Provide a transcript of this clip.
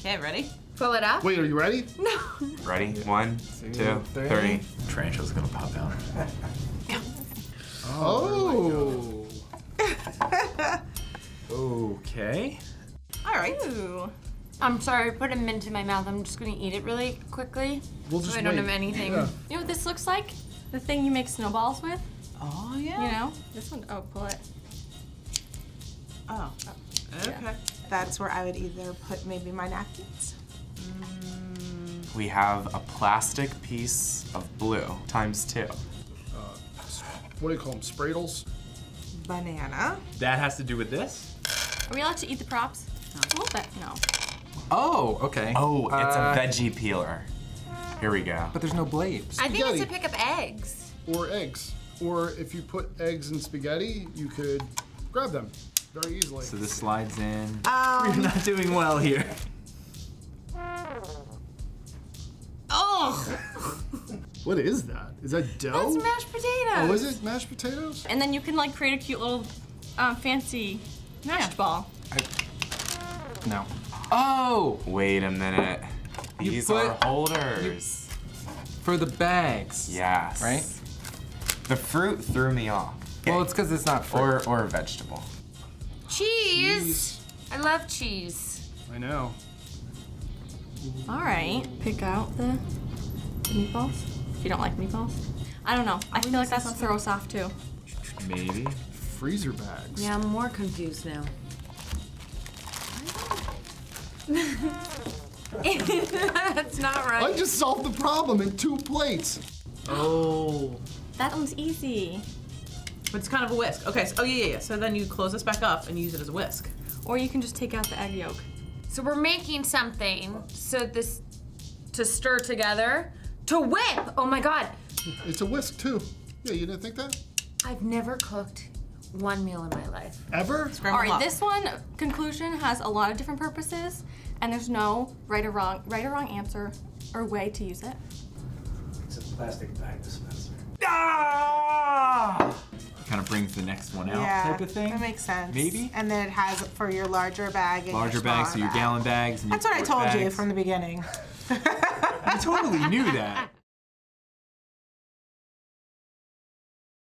Okay, ready? Pull it up? Wait, are you ready? No. Ready? 1, 2, 3. Tarantula's gonna pop out. Oh. Okay. All right. Ooh. I'm sorry, I put a mint in my mouth. I'm just gonna eat it really quickly. We'll so just I don't wait. have anything. Yeah. You know what this looks like? The thing you make snowballs with? Oh, yeah. You know? This one, oh, pull it. Oh. Okay. Yeah. That's where I would either put maybe my napkins. We have a plastic piece of blue ×2. What do you call them? Sprinkles? Banana. That has to do with this? Are we allowed to eat the props? A little bit, no. Oh, okay. Oh, it's a veggie peeler. Here we go. But there's no blades. I think it's to Spaghetti. pick up eggs. Or eggs. Or if you put eggs in spaghetti, you could grab them very easily. So this slides in. We're not doing well here. Oh! What is that? Is that dough? That's mashed potatoes. Oh, is it mashed potatoes? And then you can like create a cute little fancy mashed ball. No. Oh! Wait a minute. You These put- are holders. For the bags. Yes. Right? The fruit threw me off. Well, it's because it's not fruit. Or a vegetable. Cheese. I love cheese. I know. All right. Pick out the meatballs. If you don't like meatballs. I don't know. I feel like that's to throw us off too. Maybe. Freezer bags. Yeah, I'm more confused now. That's not right. I just solved the problem in 2 plates. Oh. That one's easy. But it's kind of a whisk. Okay, so, yeah. So then you close this back up and use it as a whisk. Or you can just take out the egg yolk. So we're making something so this to stir together to whip. Oh my God. It's a whisk too. Yeah, you didn't think that? I've never cooked one meal in my life. Ever? All Scramble right, up. this one conclusion has a lot of different purposes, and there's no right or wrong answer or way to use it. It's a plastic bag dispenser. Ah! Kind of brings the next one out Yeah, type of thing. that makes sense. Maybe? And then it has it for your larger bag and Larger your bags, so smaller your bag. gallon bags and That's your what I quart told you bags. from the beginning. I totally knew that.